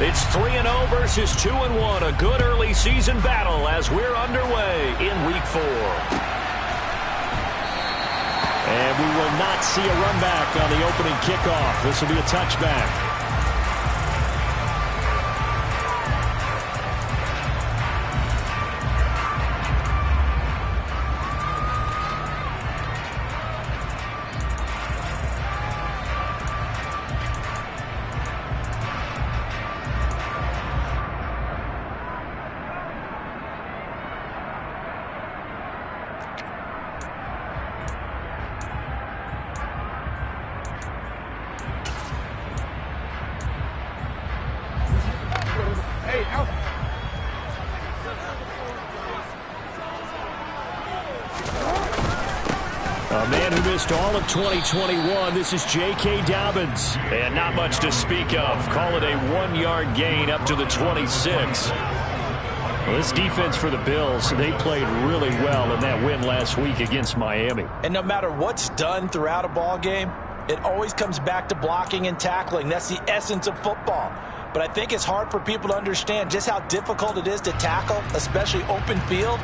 It's 3-0 versus 2-1. A good early season battle as we're underway in Week 4. And we will not see a run back on the opening kickoff. This will be a touchback. A man who missed all of 2021, this is J.K. Dobbins. And not much to speak of. Call it a 1-yard gain up to the 26. Well, this defense for the Bills, they played really well in that win last week against Miami. And no matter what's done throughout a ball game, it always comes back to blocking and tackling. That's the essence of football. But I think it's hard for people to understand just how difficult it is to tackle, especially open field.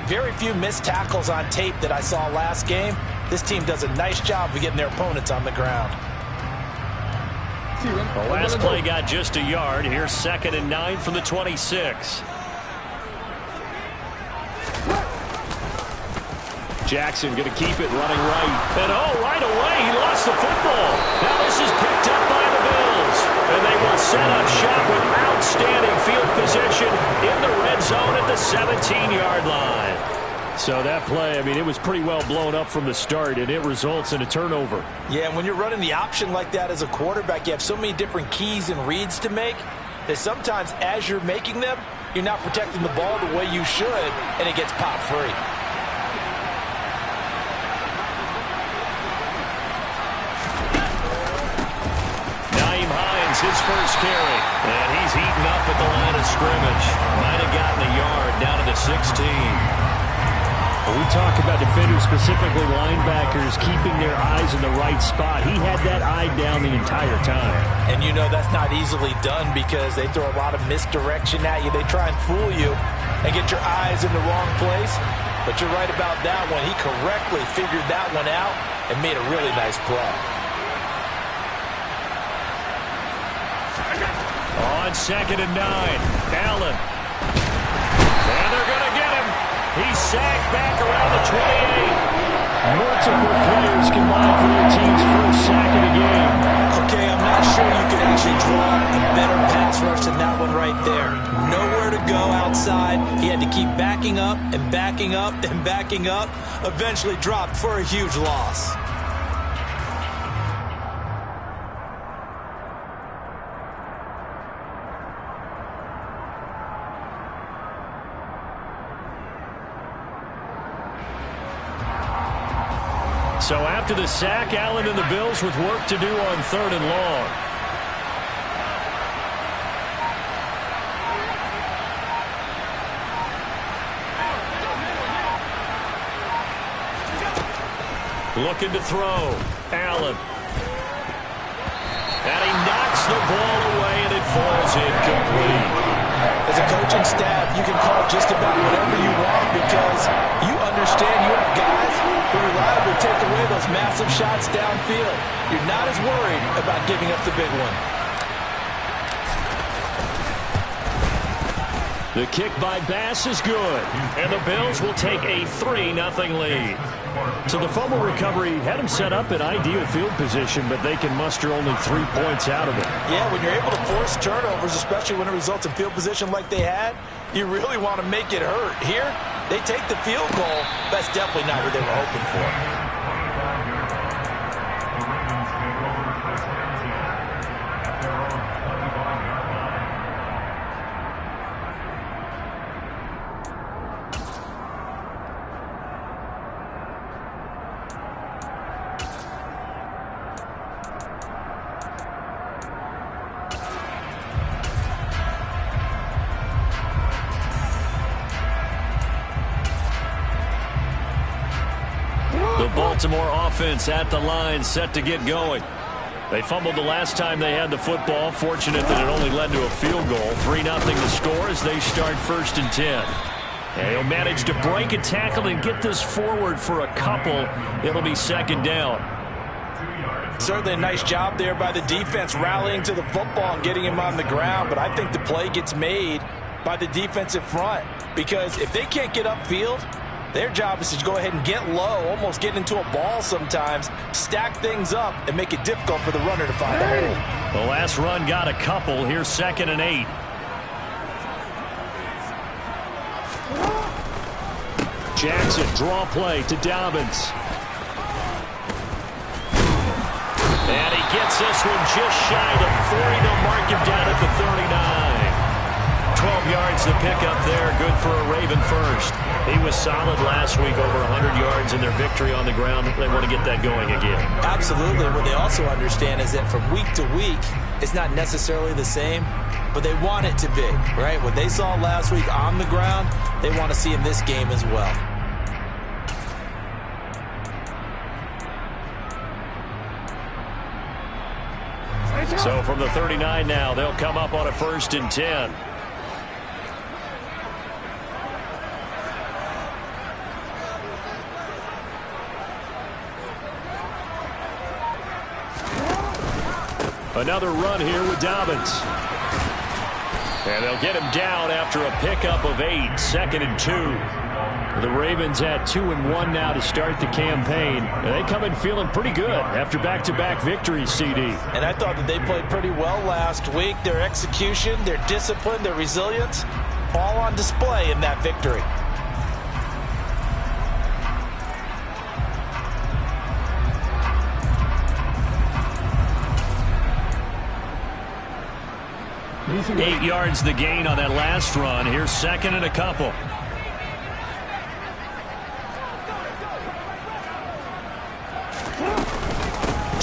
Very few missed tackles on tape that I saw last game. This team does a nice job of getting their opponents on the ground. The last play got just a yard. Here's 2nd and 9 from the 26. Jackson going to keep it running right. And right away he lost the football. Now this is picked up by the Bills. And they will set up shop with outstanding field position in the red zone at the 17-yard line. So that play, I mean, it was pretty well blown up from the start, and it results in a turnover. Yeah, when you're running the option like that as a quarterback, you have so many different keys and reads to make that sometimes as you're making them, you're not protecting the ball the way you should, and it gets popped free. His first carry, and he's eaten up at the line of scrimmage. Might have gotten a yard down to the 16. We talk about defenders, specifically linebackers, keeping their eyes in the right spot. He had that eye down the entire time. And you know that's not easily done because they throw a lot of misdirection at you. They try and fool you and get your eyes in the wrong place. But you're right about that one. He correctly figured that one out and made a really nice play. On 2nd and 9, Allen. And they're going to get him. He's sacked back around the 28. Multiple players combined for their team's first sack of the game. Okay, I'm not sure you could actually draw a better pass rush than that one right there. Nowhere to go outside. He had to keep backing up and backing up and backing up. Eventually dropped for a huge loss. So after the sack, Allen and the Bills with work to do on 3rd and long. Looking to throw. Allen. And he knocks the ball away, and it falls incomplete. As a coaching staff, you can call just about whatever you want because you understand you have guys who are reliable to take away those massive shots downfield. You're not as worried about giving up the big one. The kick by Bass is good, and the Bills will take a 3-0 lead. So the fumble recovery had them set up in ideal field position, but they can muster only 3 points out of it. Yeah, when you're able to force turnovers, especially when it results in field position like they had, you really want to make it hurt. Here, they take the field goal. That's definitely not what they were hoping for. The Baltimore offense at the line, set to get going. They fumbled the last time they had the football. Fortunate that it only led to a field goal. 3-0 the score as they start 1st and 10. And he'll manage to break a tackle and get this forward for a couple. It'll be 2nd down. Certainly a nice job there by the defense rallying to the football and getting him on the ground. But I think the play gets made by the defensive front. Because if they can't get upfield, their job is to go ahead and get low, almost get into a ball sometimes, stack things up, and make it difficult for the runner to find a hole. The last run got a couple. Here's 2nd and 8. Jackson, draw play to Dobbins. And he gets this one just shy of 40. They'll mark him down at the 39. 12 yards to pick up there. Good for a Raven first. He was solid last week, over 100 yards in their victory on the ground. They want to get that going again. Absolutely. What they also understand is that from week to week, it's not necessarily the same, but they want it to be, right? What they saw last week on the ground, they want to see in this game as well. So from the 39 now, they'll come up on a 1st and 10. Another run here with Dobbins. And they'll get him down after a pickup of 8. 2nd and 2. The Ravens at 2-1 now to start the campaign. And they come in feeling pretty good after back-to-back victories, CD. And I thought that they played pretty well last week. Their execution, their discipline, their resilience, all on display in that victory. Eight yards the gain on that last run. Here's 2nd and a couple.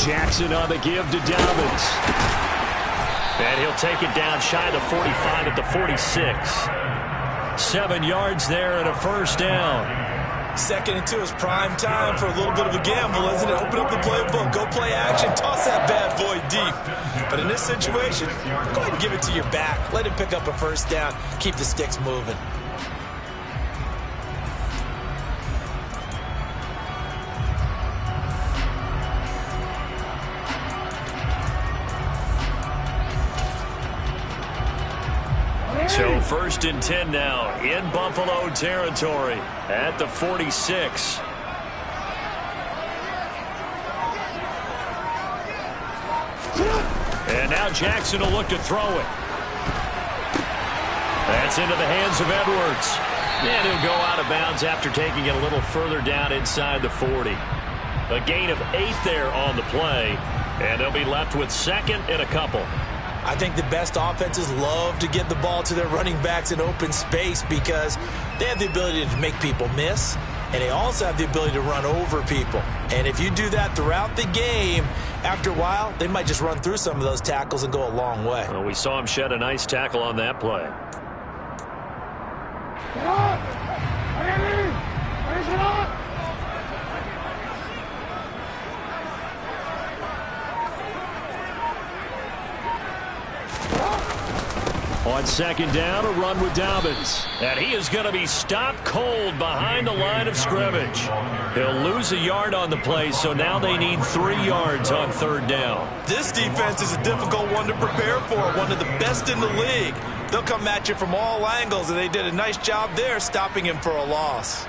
Jackson on the give to Dobbins. And he'll take it down shy of the 45 at the 46. 7 yards there and a 1st down. 2nd and 2 is prime time for a little bit of a gamble, isn't it? Open up the playbook, go play action, toss that bad boy deep. But in this situation, go ahead and give it to your back. Let him pick up a 1st down. Keep the sticks moving. So 1st and 10 now in Buffalo territory at the 46. And now Jackson will look to throw it. That's into the hands of Edwards. And he'll go out of bounds after taking it a little further down inside the 40. A gain of 8 there on the play. And they'll be left with 2nd and a couple. I think the best offenses love to get the ball to their running backs in open space because they have the ability to make people miss, and they also have the ability to run over people. And if you do that throughout the game, after a while, they might just run through some of those tackles and go a long way. Well, we saw him shed a nice tackle on that play. On 2nd down, a run with Dobbins. And he is going to be stopped cold behind the line of scrimmage. He'll lose a yard on the play, so now they need 3 yards on 3rd down. This defense is a difficult one to prepare for, one of the best in the league. They'll come at you from all angles, and they did a nice job there stopping him for a loss.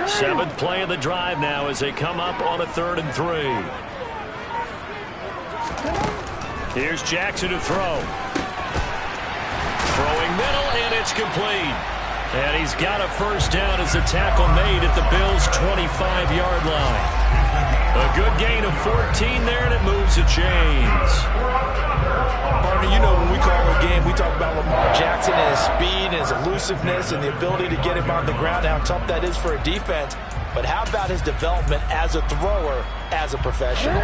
Seventh play of the drive now as they come up on a 3rd and 3. Here's Jackson to throw. Throwing middle, and it's complete. And he's got a 1st down as the tackle made at the Bills' 25-yard line. A good gain of 14 there, and it moves the chains. Partner, you know when we call a game, we talk about Lamar Jackson and his speed and his elusiveness and the ability to get him on the ground, how tough that is for a defense. but how about his development as a thrower, as a professional?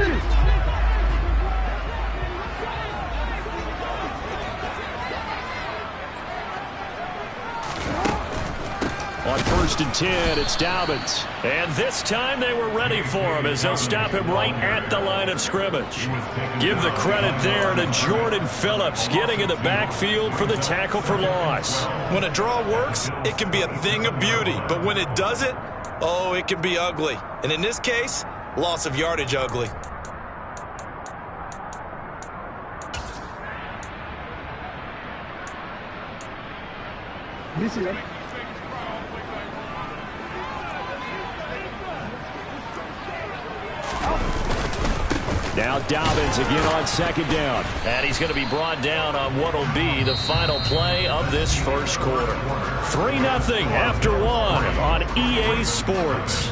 On 1st and 10, it's Dobbins. And this time they were ready for him as they'll stop him right at the line of scrimmage. Give the credit there to Jordan Phillips getting in the backfield for the tackle for loss. When a draw works, it can be a thing of beauty. But when it doesn't, oh, it can be ugly. And in this case, loss of yardage ugly. Now Dobbins again on 2nd down. And he's going to be brought down on what will be the final play of this first quarter. 3-0 after 1 on EA Sports.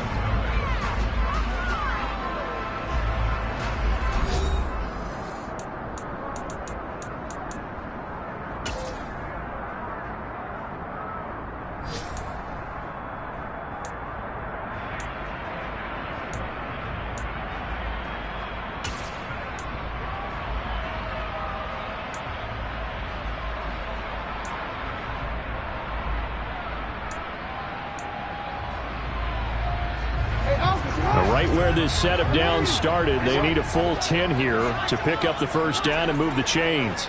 Right where this set of downs started, they need a full 10 here to pick up the first down and move the chains.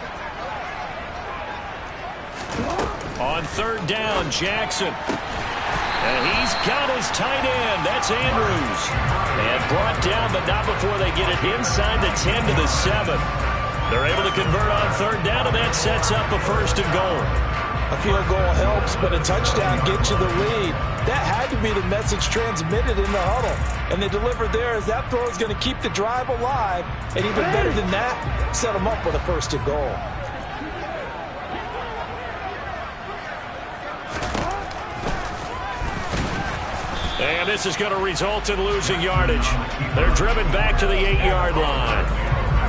On 3rd down, Jackson. And he's got his tight end. That's Andrews. And brought down, but not before they get it inside the 10 to the 7. They're able to convert on 3rd down, and that sets up a 1st and goal. A field goal helps, but a touchdown gets you the lead. That had to be the message transmitted in the huddle. And they delivered there as that throw is going to keep the drive alive. And even better than that, set them up with a 1st and goal. And this is going to result in losing yardage. They're driven back to the 8-yard line.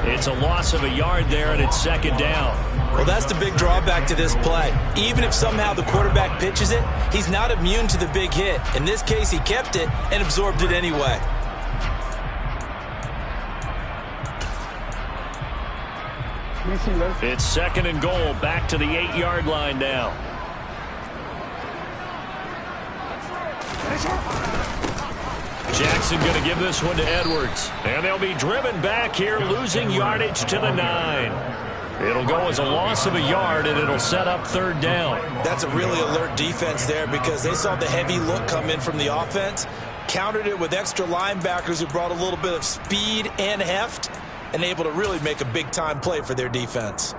It's a loss of a yard there, and it's 2nd down. Well, that's the big drawback to this play. Even if somehow the quarterback pitches it, he's not immune to the big hit. In this case, he kept it and absorbed it anyway. It's 2nd and goal, back to the 8-yard line now. Jackson going to give this one to Edwards. And they'll be driven back here, losing yardage to the 9. It'll go as a loss of a yard, and it'll set up 3rd down. That's a really alert defense there because they saw the heavy look come in from the offense, countered it with extra linebackers who brought a little bit of speed and heft, and able to really make a big-time play for their defense.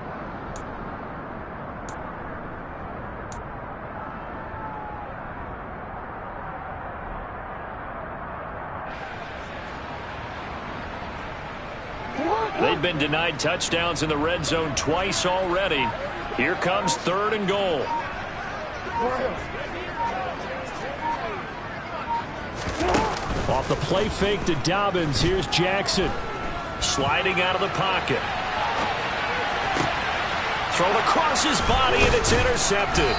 They've been denied touchdowns in the red zone twice already. Here comes 3rd and goal. Off the play fake to Dobbins, here's Jackson. Sliding out of the pocket. Thrown across his body, and it's intercepted.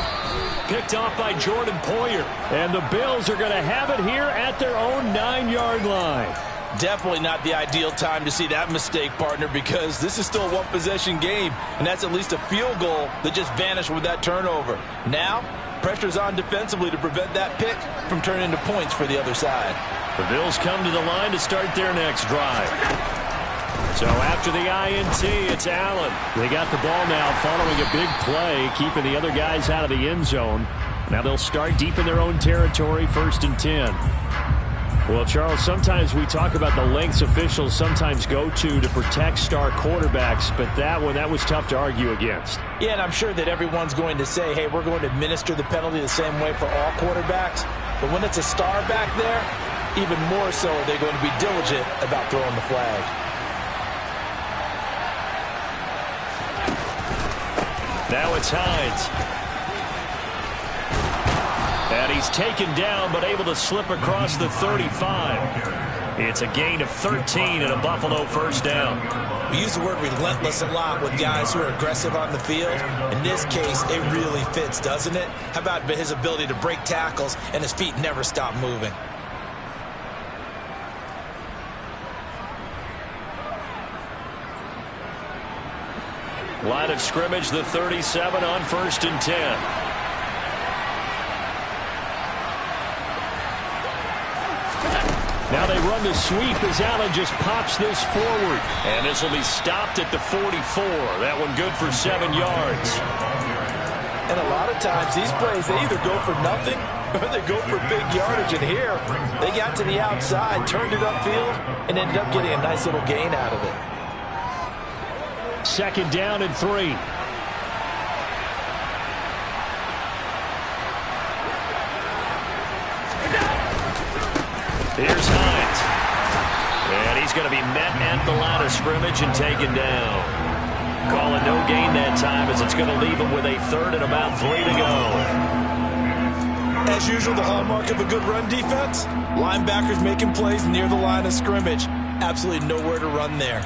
Picked off by Jordan Poyer. And the Bills are going to have it here at their own 9-yard line. Definitely not the ideal time to see that mistake, partner, because this is still a one-possession game, and that's at least a field goal that just vanished with that turnover. Now, pressure's on defensively to prevent that pick from turning into points for the other side. The Bills come to the line to start their next drive. So after the INT, it's Allen. They got the ball now following a big play, keeping the other guys out of the end zone. Now they'll start deep in their own territory, 1st and 10. Well, Charles, sometimes we talk about the lengths officials sometimes go to protect star quarterbacks, but that was tough to argue against. Yeah, and I'm sure that everyone's going to say, hey, we're going to administer the penalty the same way for all quarterbacks. But when it's a star back there, even more so they're going to be diligent about throwing the flag. Now it's Hines. And he's taken down, but able to slip across the 35. It's a gain of 13 and a Buffalo 1st down. We use the word relentless a lot with guys who are aggressive on the field. In this case, it really fits, doesn't it? How about his ability to break tackles and his feet never stop moving? Line of scrimmage, the 37 on 1st and 10. Now they run the sweep as Allen just pops this forward. And this will be stopped at the 44. That one good for 7 yards. And a lot of times these plays, they either go for nothing or they go for big yardage. And here, they got to the outside, turned it upfield, and ended up getting a nice little gain out of it. 2nd down and 3. Here's Hines. And he's going to be met at the line of scrimmage and taken down. Calling no gain that time as it's going to leave him with a 3rd and about 3 to go. As usual, the hallmark of a good run defense, linebackers making plays near the line of scrimmage. Absolutely nowhere to run there.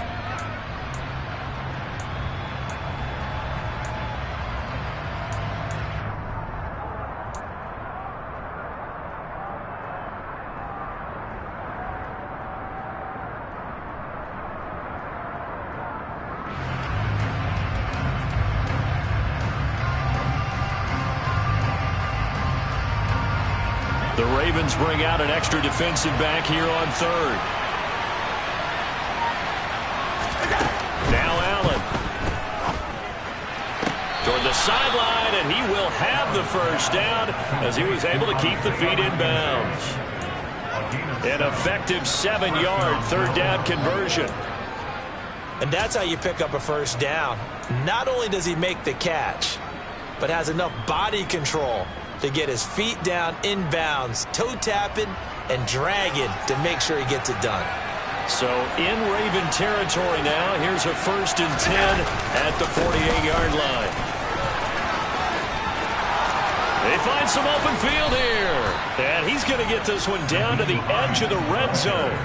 The Ravens bring out an extra defensive back here on 3rd. Now Allen. Toward the sideline, and he will have the 1st down as he was able to keep the feet in bounds. An effective 7-yard 3rd down conversion. And that's how you pick up a 1st down. Not only does he make the catch, but has enough body control to get his feet down inbounds, toe tapping and dragging to make sure he gets it done. So in Raven territory now, here's a 1st and 10 at the 48-yard line. They find some open field here. And he's going to get this one down to the edge of the red zone.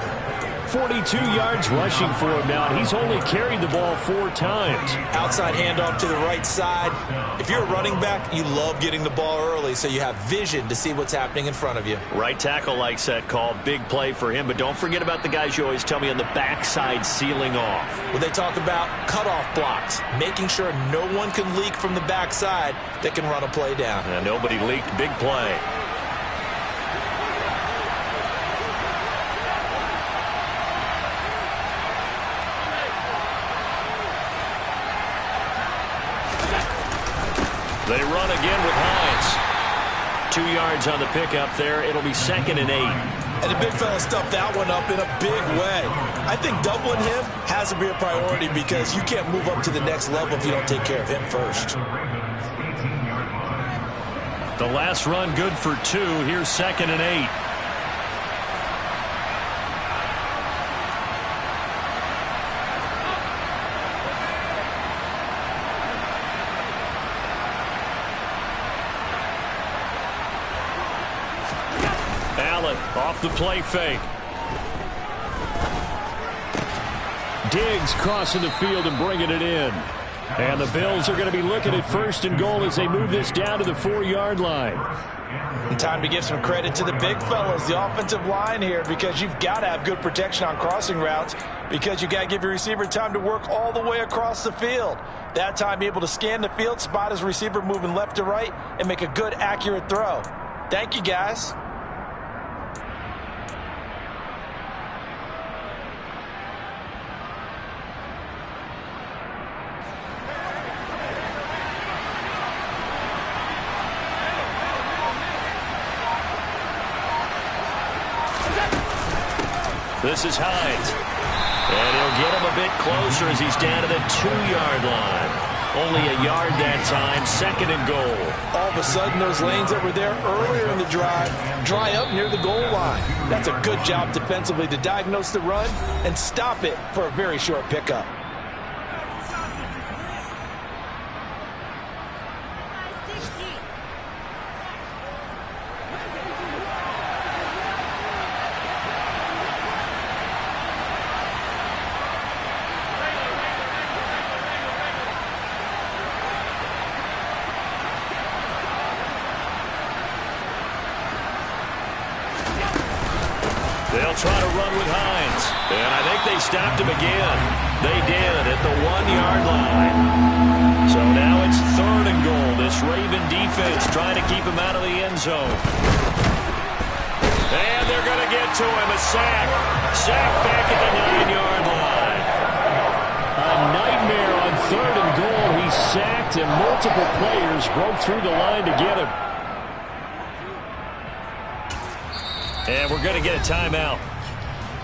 42 yards rushing for him now, and he's only carried the ball 4 times. Outside handoff to the right side. If you're a running back, you love getting the ball early so you have vision to see what's happening in front of you. Right tackle likes that call. Big play for him, but don't forget about the guys you always tell me on the backside sealing off. When they talk about cutoff blocks, making sure no one can leak from the backside that can run a play down. And nobody leaked. Big play. They run again with Hines. 2 yards on the pickup there. It'll be 2nd and 8. And the big fella stuffed that one up in a big way. I think doubling him has to be a priority because you can't move up to the next level if you don't take care of him first. The last run good for 2. Here's 2nd and 8. Off the play fake. Diggs crossing the field and bringing it in. And the Bills are going to be looking at 1st and goal as they move this down to the 4-yard line. And time to give some credit to the big fellas, the offensive line here, because you've got to have good protection on crossing routes because you got to give your receiver time to work all the way across the field. That time be able to scan the field, spot his receiver moving left to right, and make a good, accurate throw. Thank you, guys. This is Hines. And he'll get him a bit closer as he's down to the 2-yard line. Only a yard that time, 2nd and goal. All of a sudden, those lanes that were there earlier in the drive dry up near the goal line. That's a good job defensively to diagnose the run and stop it for a very short pickup. They'll try to run with Hines. And I think they stopped him again. They did at the 1-yard line. Raven defense trying to keep him out of the end zone. And they're going to get to him. A sack. Sack back at the 9-yard line. A nightmare on 3rd and goal. He's sacked, and multiple players broke through the line to get him. And we're going to get a timeout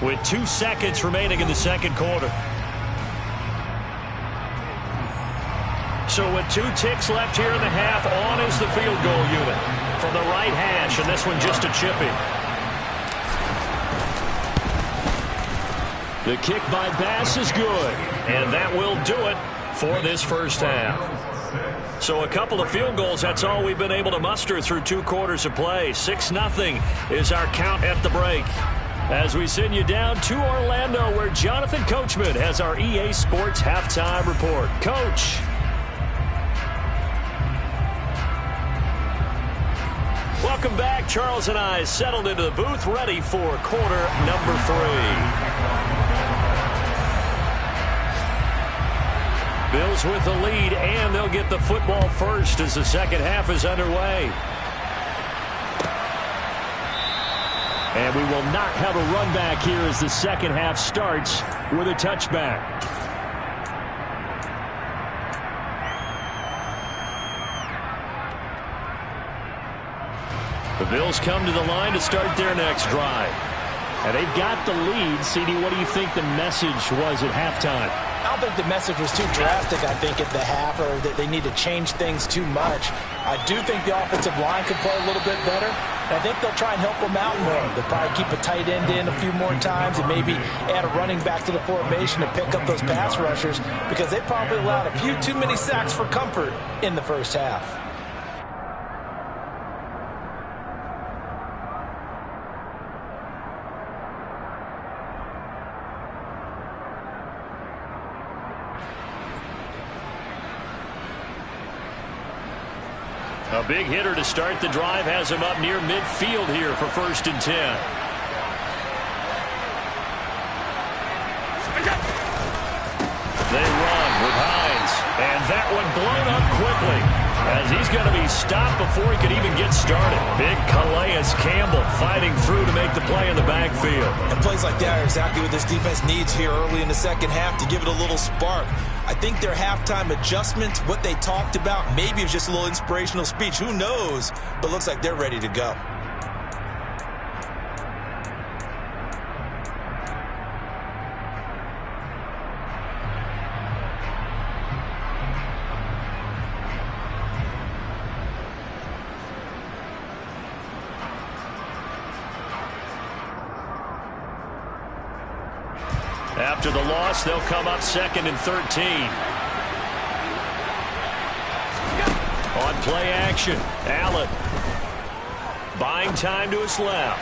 with 2 seconds remaining in the second quarter. So with 2 ticks left here in the half, on is the field goal unit from the right hash, and this one just a chipping. The kick by Bass is good. And that will do it for this first half. So a couple of field goals, that's all we've been able to muster through 2 quarters of play. 6-0 is our count at the break. As we send you down to Orlando, where Jonathan Coachman has our EA Sports halftime report. Coach. Welcome back. Charles and I settled into the booth, ready for quarter number 3. Bills with the lead, and they'll get the football first as the second half is underway. And we will not have a run back here as the second half starts with a touchback. The Bills come to the line to start their next drive. And they've got the lead. CD, what do you think the message was at halftime? I don't think the message was too drastic, I think, at the half, or that they need to change things too much. I do think the offensive line could play a little bit better, and I think they'll try and help them out more. They'll probably keep a tight end in a few more times and maybe add a running back to the formation to pick up those pass rushers, because they probably allowed a few too many sacks for comfort in the first half. A big hitter to start the drive has him up near midfield here for 1st and 10. They run with Hines, and that one blown up quickly as he's going to be stopped before he could even get started. Big Calais Campbell fighting through to make the play in the backfield. And plays like that are exactly what this defense needs here early in the second half to give it a little spark. I think their halftime adjustment, what they talked about, maybe it was just a little inspirational speech. Who knows? But looks like they're ready to go. After the loss, they'll come up 2nd and 13. On play action, Allen. Buying time to his left.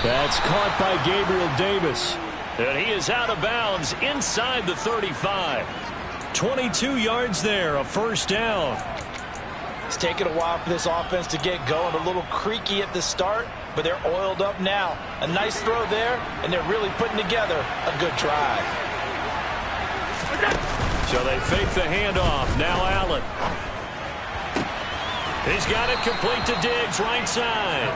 That's caught by Gabriel Davis. And he is out of bounds inside the 35. 22 yards there, a first down. It's taken a while for this offense to get going. A little creaky at the start, but they're oiled up now. A nice throw there, and they're really putting together a good drive. So they fake the handoff. Now Allen. He's got it complete to Diggs, right side.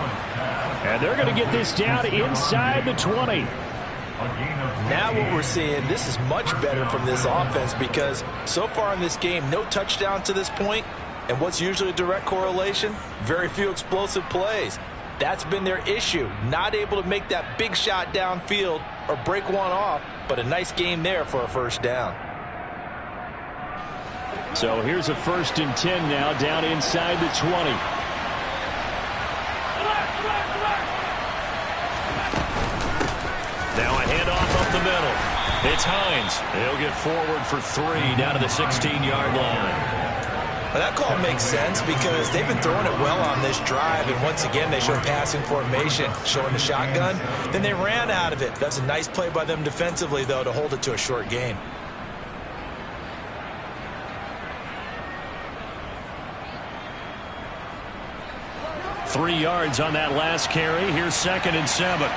And they're going to get this down inside the 20. Now what we're seeing, this is much better from this offense, because so far in this game, no touchdown to this point. And what's usually a direct correlation? Very few explosive plays. That's been their issue. Not able to make that big shot downfield or break one off, but a nice game there for a first down. So here's a 1st and 10 now, down inside the 20. Now a handoff up the middle. It's Hines. He'll get forward for 3 down to the 16-yard line. Well, that call makes sense because they've been throwing it well on this drive, and once again they show passing formation, showing the shotgun. Then they ran out of it. That's a nice play by them defensively, though, to hold it to a short gain. Three yards on that last carry. Here's 2nd and 7.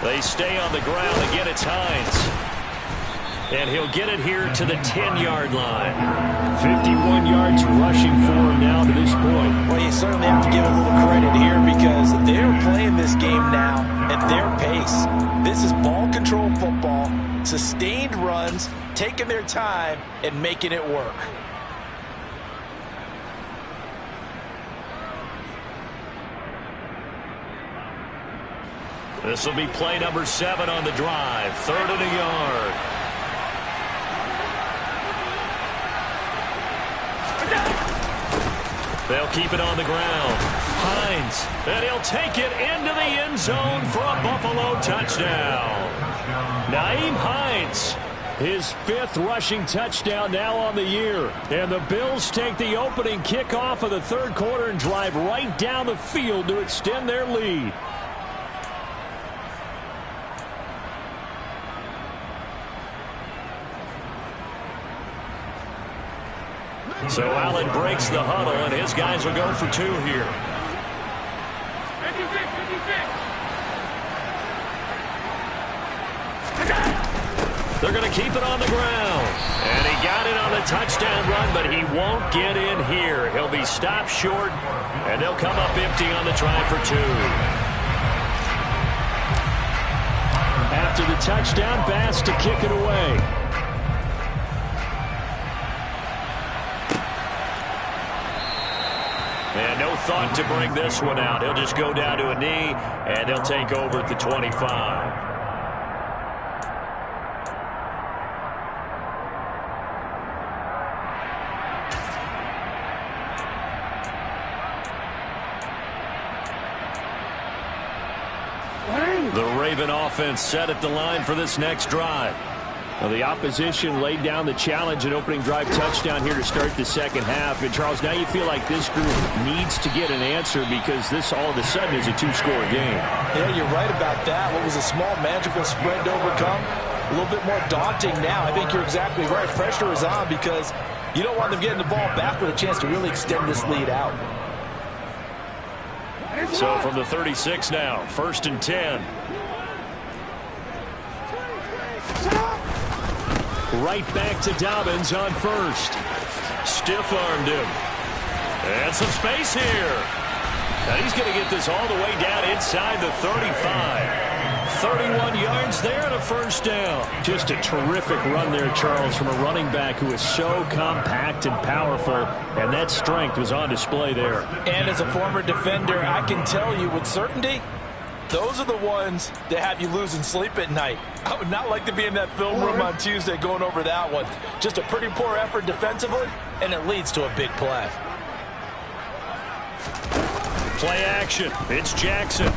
They stay on the ground. Again, it's Hines. And he'll get it here to the 10-yard line. 51 yards rushing for him now to this point. Well, you certainly have to give a little credit here because they're playing this game now at their pace. This is ball control football, sustained runs, taking their time, and making it work. This will be play number 7 on the drive. 3rd and a yard. They'll keep it on the ground. Hines, and he'll take it into the end zone for a Buffalo touchdown. Nyheim Hines, his 5th rushing touchdown now on the year. And the Bills take the opening kickoff of the 3rd quarter and drive right down the field to extend their lead. So Allen breaks the huddle, and his guys will go for 2 here. They're going to keep it on the ground. And he got it on the touchdown run, but he won't get in here. He'll be stopped short, and they'll come up empty on the try for 2. After the touchdown, Bass to kick it away. And no thought to bring this one out. He'll just go down to a knee, and they'll take over at the 25. The Raven offense set at the line for this next drive. Well, the opposition laid down the challenge and opening drive touchdown here to start the second half. And, Charles, now you feel like this group needs to get an answer because this all of a sudden is a 2-score game. Yeah, you're right about that. What was a small, manageable spread to overcome, a little bit more daunting now. I think you're exactly right. Pressure is on because you don't want them getting the ball back with a chance to really extend this lead out. So from the 36 now, 1st and 10. Right back to Dobbins on 1st. Stiff-armed him. And some space here. And he's going to get this all the way down inside the 35. 31 yards there and a 1st down. Just a terrific run there, Charles, from a running back who is so compact and powerful, and that strength was on display there. And as a former defender, I can tell you with certainty, those are the ones that have you losing sleep at night. I would not like to be in that film room on Tuesday going over that one. Just a pretty poor effort defensively, and it leads to a big play. Play action. It's Jackson.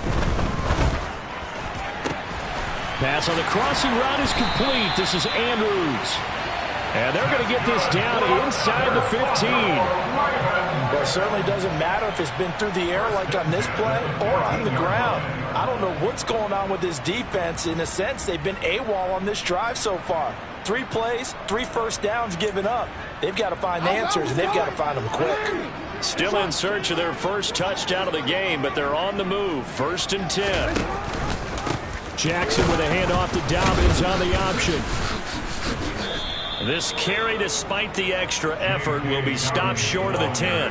Pass on the crossing route is complete. This is Andrews. And they're going to get this down inside the 15. Well, it certainly doesn't matter if it's been through the air like on this play or on the ground. I don't know what's going on with this defense. In a sense, they've been AWOL on this drive so far. 3 plays, 3 first downs given up. They've got to find answers, and they've got to find them quick. Still in search of their first touchdown of the game, but they're on the move. 1st and 10. Jackson with a handoff to Dobbins on the option. This carry, despite the extra effort, will be stopped short of the 10.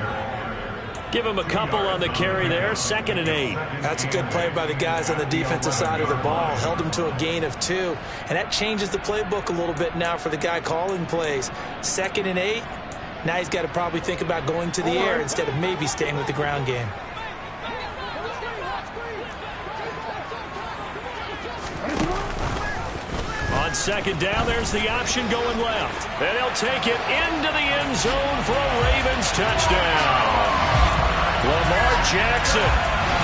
Give him a couple on the carry there. 2nd and 8. That's a good play by the guys on the defensive side of the ball. Held him to a gain of 2. And that changes the playbook a little bit now for the guy calling plays. 2nd and 8. Now he's got to probably think about going to the air instead of maybe staying with the ground game. On 2nd down, there's the option going left. And he'll take it into the end zone for a Ravens touchdown. Lamar Jackson,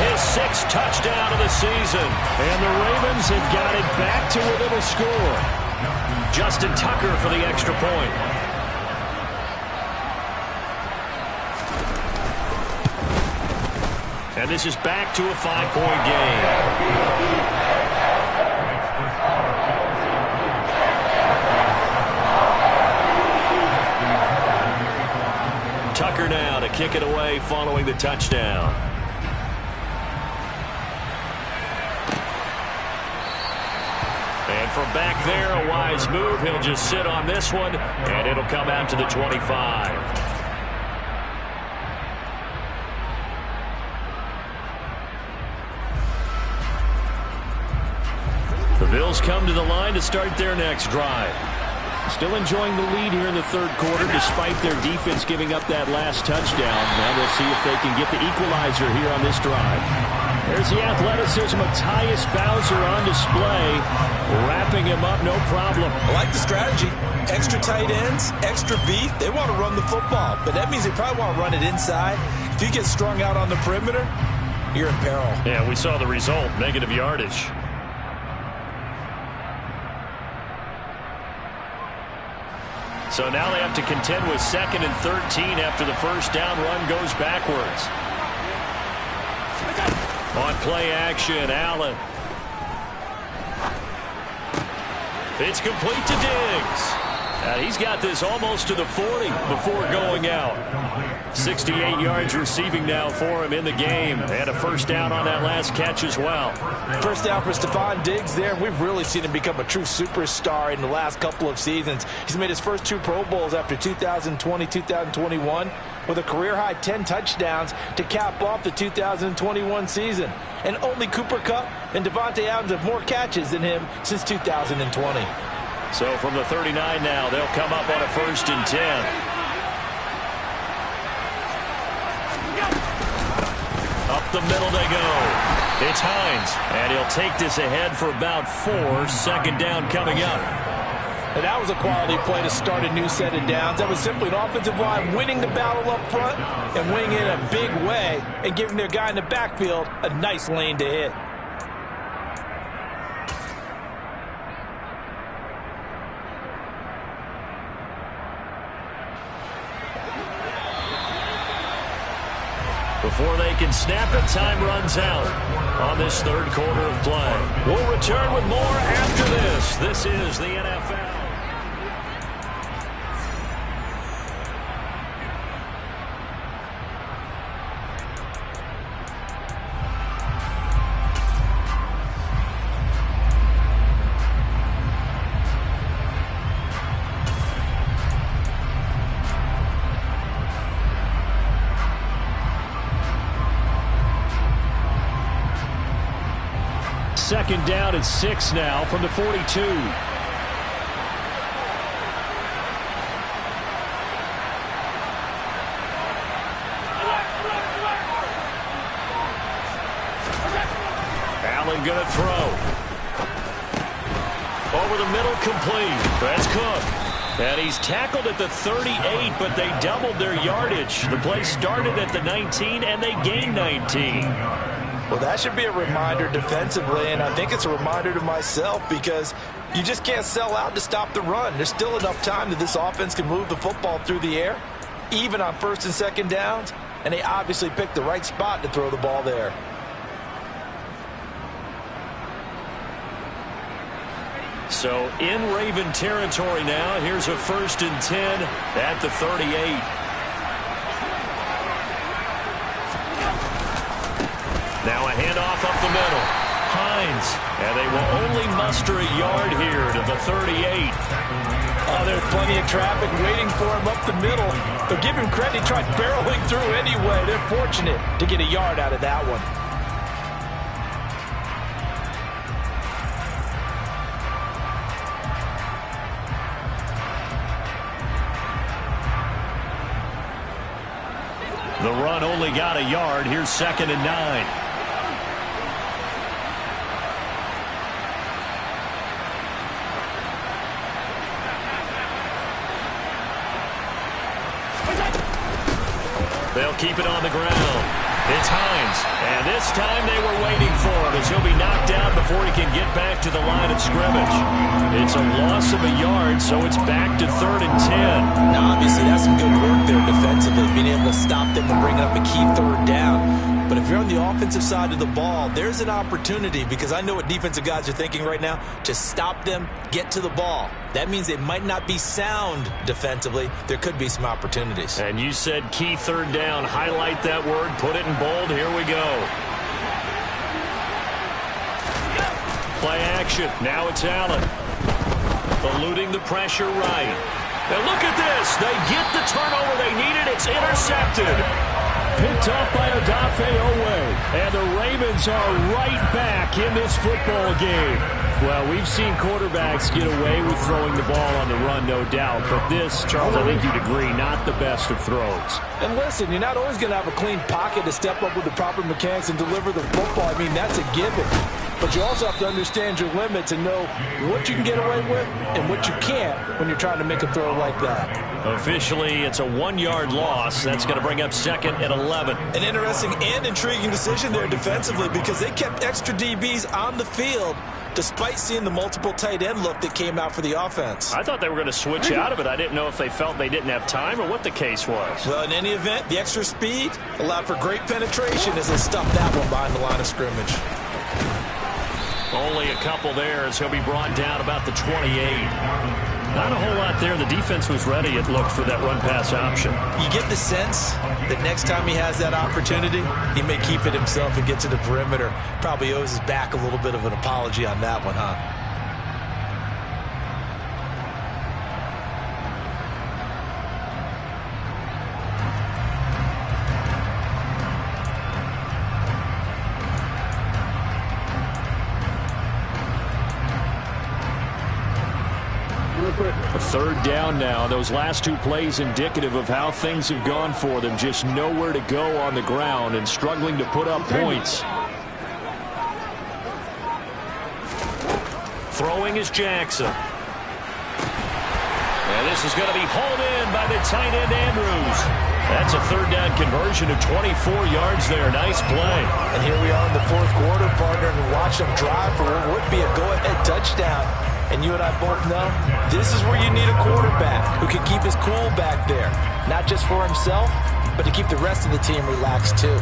his 6th touchdown of the season. And the Ravens have got it back to within a score. Justin Tucker for the extra point. And this is back to a 5-point game. Tucker now to kick it away following the touchdown. from back there, a wise move. He'll just sit on this one, and it'll come out to the 25. The Bills come to the line to start their next drive. Still enjoying the lead here in the third quarter despite their defense giving up that last touchdown. Now we'll see if they can get the equalizer here on this drive. There's the athleticism of Tyus Bowser on display. Wrapping him up, no problem. I like the strategy. Extra tight ends, extra beef. They want to run the football, but that means they probably want to run it inside. If you get strung out on the perimeter, you're in peril. Yeah, we saw the result, negative yardage. So now they have to contend with 2nd and 13 after the first down run goes backwards. On play action, Allen. It's complete to Diggs. He's got this almost to the 40 before going out. 68 yards receiving now for him in the game. And a first down on that last catch as well. First down for Stephon Diggs there. We've really seen him become a true superstar in the last couple of seasons. He's made his first 2 Pro Bowls after 2020, 2021 with a career-high 10 touchdowns to cap off the 2021 season. And only Cooper Kupp and Devontae Adams have more catches than him since 2020. So from the 39 now, they'll come up on a 1st and 10. Up the middle they go. It's Hines, and he'll take this ahead for about 4. 2nd down coming up. And that was a quality play to start a new set of downs. That was simply an offensive line winning the battle up front and winning it in a big way and giving their guy in the backfield a nice lane to hit. Before they can snap it, time runs out on this third quarter of play. We'll return with more after this. This is the NFL. Second down and 6 now from the 42. Allen gonna throw. Over the middle, complete. That's Cook. And he's tackled at the 38, but they doubled their yardage. The play started at the 19, and they gained 19. Well, that should be a reminder defensively, and I think it's a reminder to myself because you just can't sell out to stop the run. There's still enough time that this offense can move the football through the air, even on 1st and 2nd downs, and they obviously picked the right spot to throw the ball there. So in Raven territory now, here's a 1st and 10 at the 38. Now a handoff up the middle. Hines. And they will only muster a yard here to the 38. Oh, there's plenty of traffic waiting for him up the middle. But give him credit, he tried barreling through anyway. They're fortunate to get a yard out of that one. The run only got a yard. Here's 2nd and 9. They'll keep it on the ground. It's Hines. And this time they were waiting for him as he'll be knocked down before he can get back to the line of scrimmage. It's a loss of a yard, so it's back to 3rd and 10. Now, obviously, that's some good work there defensively, being able to stop them and bring up a key 3rd down. But if you're on the offensive side of the ball, there's an opportunity because I know what defensive guys are thinking right now. Just stop them, get to the ball. That means they might not be sound defensively. There could be some opportunities. And you said key 3rd down. Highlight that word. Put it in bold. Here we go. Play action. Now it's Allen. eluding the pressure right. And look at this. They get the turnover they needed. It's intercepted. Picked off by Odafe Oweh. And the Ravens are right back in this football game. Well, we've seen quarterbacks get away with throwing the ball on the run, no doubt. But this, Charles, I think you'd agree, not the best of throws. And listen, you're not always going to have a clean pocket to step up with the proper mechanics and deliver the football. I mean, that's a given. But you also have to understand your limits and know what you can get away with and what you can't when you're trying to make a throw like that. Officially, it's a 1-yard loss. That's going to bring up 2nd and 11. An interesting and intriguing decision there defensively because they kept extra DBs on the field despite seeing the multiple tight end look that came out for the offense. I thought they were going to switch out of it. I didn't know if they felt they didn't have time or what the case was. Well, in any event, the extra speed allowed for great penetration as they stuffed that one behind the line of scrimmage. Only a couple there as he'll be brought down about the 28. Not a whole lot there. The defense was ready, it looked, for that run-pass option. You get the sense that next time he has that opportunity, he may keep it himself and get to the perimeter. Probably owes his back a little bit of an apology on that one, huh? A 3rd down now. Those last 2 plays indicative of how things have gone for them. Just nowhere to go on the ground and struggling to put up points. Throwing is Jackson. And this is going to be hauled in by the tight end Andrews. That's a 3rd down conversion of 24 yards there. Nice play. And here we are in the 4th quarter, partner, and watch them drive for what would be a go-ahead touchdown. And you and I both know this is where you need a quarterback who can keep his cool back there. Not just for himself, but to keep the rest of the team relaxed too.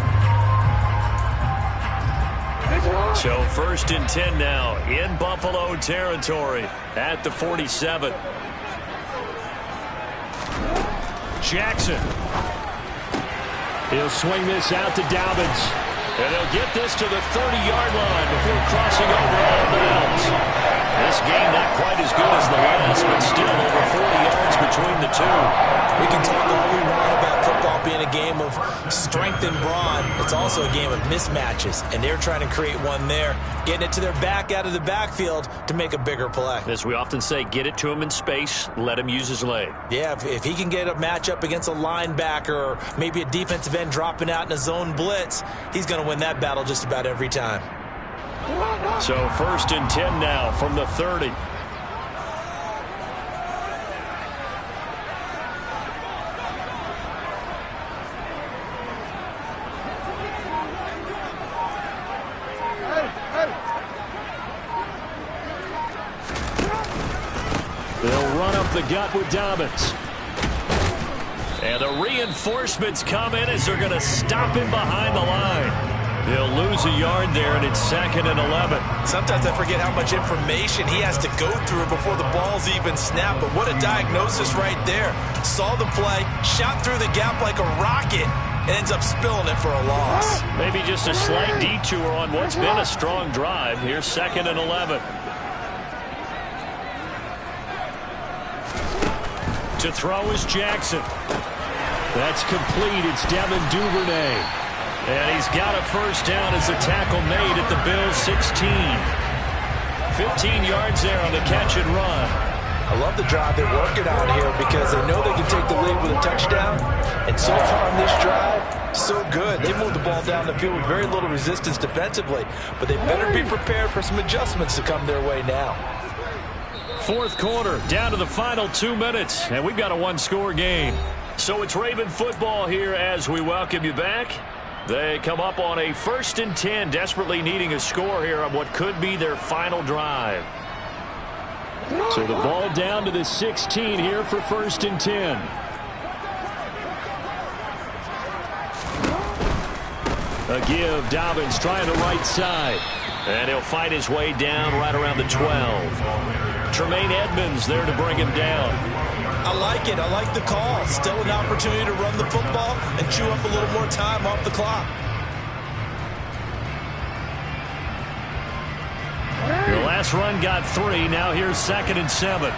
So 1st and 10 now in Buffalo territory at the 47. Jackson. He'll swing this out to Dobbins. And they'll get this to the 30-yard line before crossing over out of bounds. This game not quite as good as the last, but still over 40 yards between the two. We can talk all we want about football being a game of strength and brawn. It's also a game of mismatches, and they're trying to create one there, getting it to their back out of the backfield to make a bigger play. As we often say, get it to him in space, let him use his leg. Yeah, if he can get a matchup against a linebacker or maybe a defensive end dropping out in a zone blitz, he's going to win that battle just about every time. So 1st and 10 now from the 30. They'll run up the gut with Dobbins. And the reinforcements come in as they're going to stop him behind the line. They'll lose a yard there, and it's 2nd and 11. Sometimes I forget how much information he has to go through before the ball's even snapped. But what a diagnosis right there. Saw the play, shot through the gap like a rocket, and ends up spilling it for a loss. Maybe just a slight detour on what's been a strong drive. Here's 2nd and 11. To throw is Jackson. That's complete. It's Devin Duvernay. And he's got a 1st down as the tackle made at the Bills' 16. 15 yards there on the catch and run. I love the drive they're working on here because they know they can take the lead with a touchdown. And so far on this drive, so good. They moved the ball down the field with very little resistance defensively. But they better be prepared for some adjustments to come their way now. 4th quarter, down to the final 2 minutes. And we've got a 1-score game. So it's Raven football here as we welcome you back. They come up on a 1st and 10, desperately needing a score here on what could be their final drive. So the ball down to the 16 here for 1st and 10. A give, Dobbins trying the right side. And he'll fight his way down right around the 12. Tremaine Edmonds there to bring him down. I like it. I like the call. Still an opportunity to run the football and chew up a little more time off the clock. The last run got 3. Now here's 2nd and 7.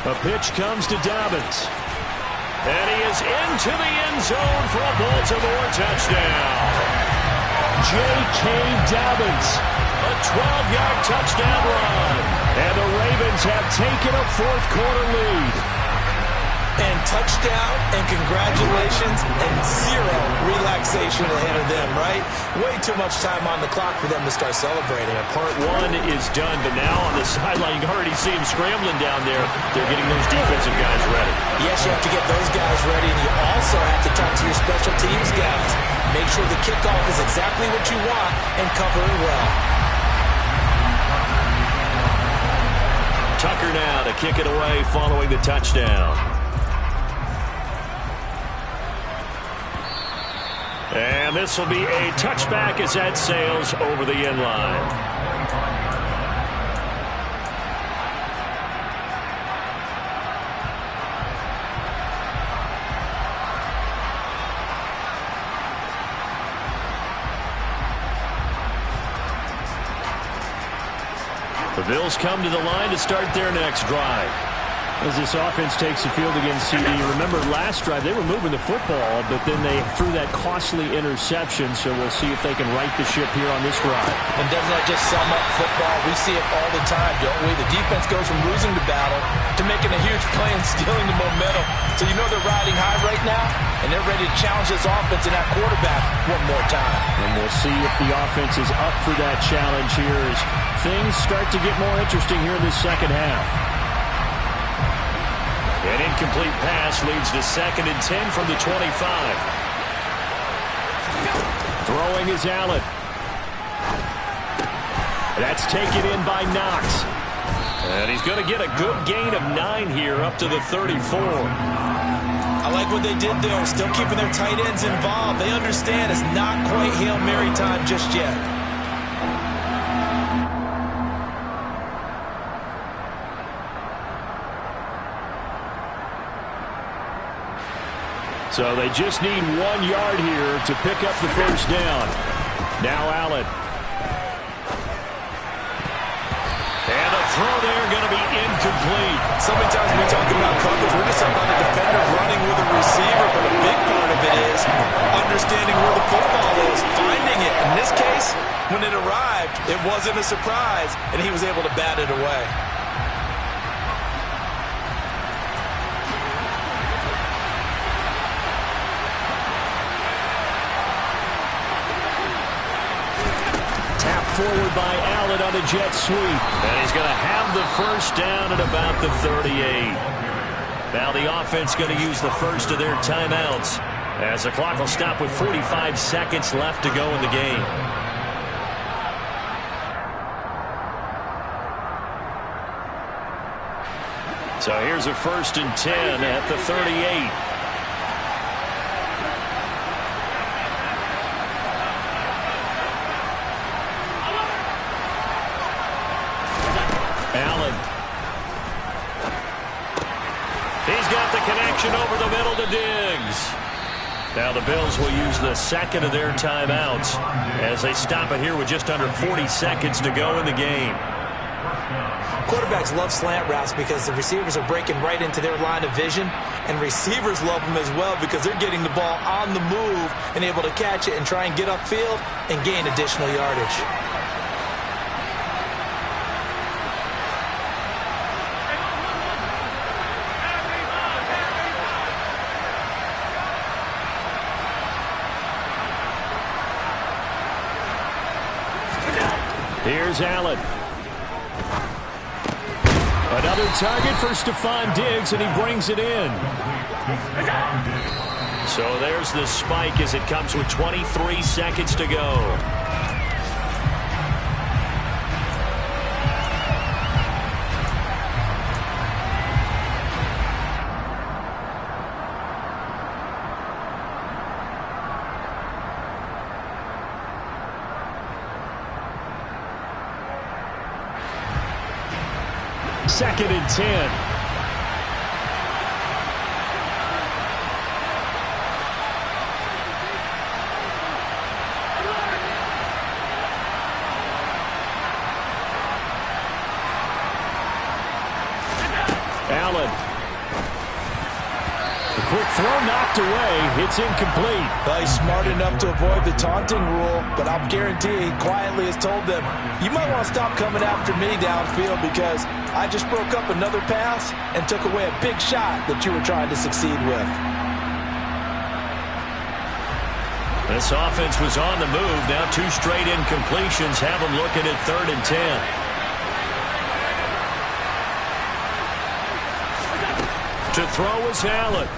A pitch comes to Dobbins. And he is into the end zone for a Baltimore touchdown. J.K. Dobbins, a 12-yard touchdown run. And the Ravens have taken a fourth-quarter lead. And touchdown, and congratulations, and zero relaxation ahead of them, right? Way too much time on the clock for them to start celebrating. Yeah, part one is done, but now on the sideline, you can already see them scrambling down there. They're getting those defensive guys ready. Yes, you have to get those guys ready, and you also have to talk to your special teams guys. Make sure the kickoff is exactly what you want and cover it well. Tucker now to kick it away following the touchdown. And this will be a touchback as that sails over the end line. The Bills come to the line to start their next drive. As this offense takes the field against CD, remember last drive they were moving the football, but then they threw that costly interception, so we'll see if they can right the ship here on this drive. And doesn't that just sum up football? We see it all the time, don't we? The defense goes from losing the battle to making a huge play and stealing the momentum. So you know they're riding high right now, and they're ready to challenge this offense and that quarterback one more time. And we'll see if the offense is up for that challenge here as things start to get more interesting here in this second half. An incomplete pass leads to 2nd and 10 from the 25. Throwing is Allen. That's taken in by Knox. And he's going to get a good gain of 9 here up to the 34. I like what they did there, still keeping their tight ends involved. They understand it's not quite Hail Mary time just yet. So they just need 1 yard here to pick up the first down. Now Allen. And the throw there going to be incomplete. So many times we talk about coverage, we're just talking about the defender running with a receiver, but a big part of it is understanding where the football is, finding it. In this case, when it arrived, it wasn't a surprise, and he was able to bat it away. Forward by Allen on a jet sweep. And he's going to have the first down at about the 38. Now the offense going to use the first of their timeouts as the clock will stop with 45 seconds left to go in the game. So here's a 1st and 10 at the 38. Over the middle to Diggs. Now the Bills will use the 2nd of their timeouts as they stop it here with just under 40 seconds to go in the game. Quarterbacks love slant routes because the receivers are breaking right into their line of vision, and receivers love them as well because they're getting the ball on the move and able to catch it and try and get upfield and gain additional yardage. Here's Allen. Another target for Stephon Diggs, and he brings it in. So there's the spike as it comes with 23 seconds to go. Second and 10. Allen. The quick throw knocked away. It's incomplete. Well, he's smart enough to avoid the taunting rule, but I'll guarantee he quietly has told them, you might want to stop coming after me downfield because I just broke up another pass and took away a big shot that you were trying to succeed with. This offense was on the move. Now 2 straight incompletions have them looking at 3rd and 10. To throw is Allen.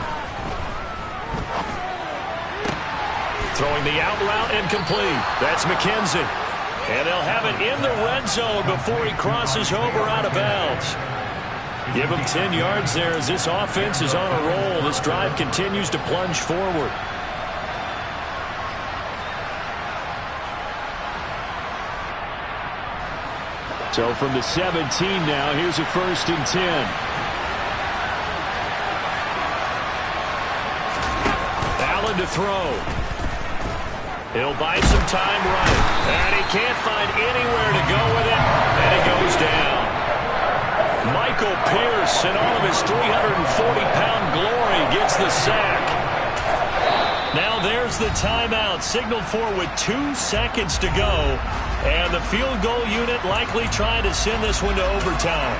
Throwing the out route incomplete. That's McKenzie. And they'll have it in the red zone before he crosses over out of bounds. Give him 10 yards there as this offense is on a roll. This drive continues to plunge forward. So from the 17 now, here's a 1st and 10. Allen to throw. He'll buy some time right. And he can't find anywhere to go with it. And it goes down. Michael Pierce, in all of his 340-pound glory, gets the sack. Now there's the timeout, signaled for with 2 seconds to go. And the field goal unit likely trying to send this one to overtime.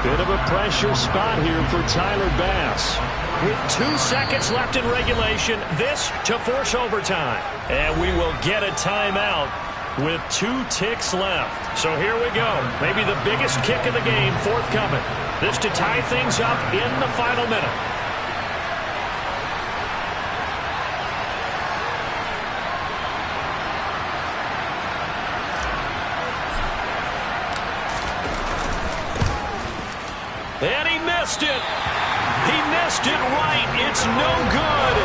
Bit of a pressure spot here for Tyler Bass. With 2 seconds left in regulation, this to force overtime. And we will get a timeout with 2 ticks left. So here we go. Maybe the biggest kick of the game forthcoming. This to tie things up in the final minute. And he missed it. He missed it right. It's no good.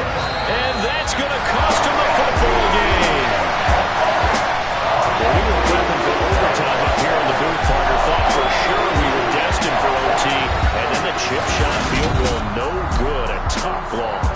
And that's going to cost him a football game. Well, we were prepping for overtime up here in the booth, partner. Thought for sure we were destined for OT. And then the chip shot field goal, no good. A tough loss.